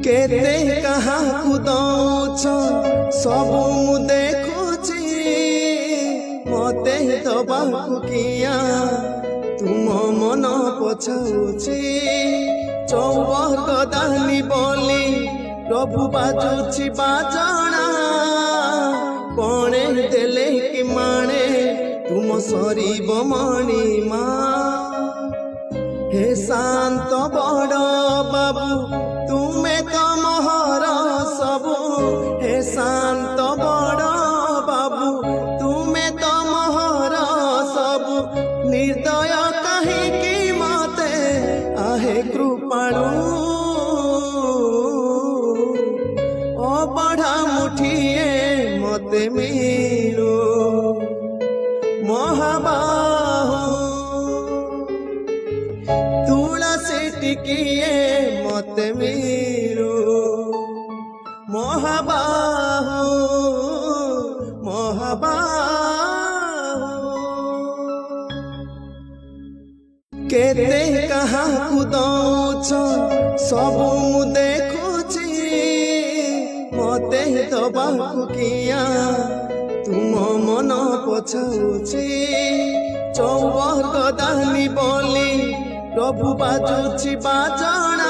केते कहाकू दौछ सब मु देखुची मते दबाकू किया तुम मन पछाउची चौबर गदानी बोली प्रभु बाजुची बाजना पणे देले कि माणे तुम सरीब मणिमा हे शांत बड़ बाबू तुम्हें तो मोहर सबू हे शांत बड़ बाबू तुम्हें तो मोहर सबू निर्दय कहीं मते आहे कृपाणु ओ बढ़ा मुठिए मते मीरू महाबाहु तुलसी टिकिए मते मीरू महाबाहु महाबाहु केते कहाकू दौछ सब मु देखुची मते दबाकू किया तुम मन पछाउची चौबर गदानी बोली प्रभु बाजुची बाजना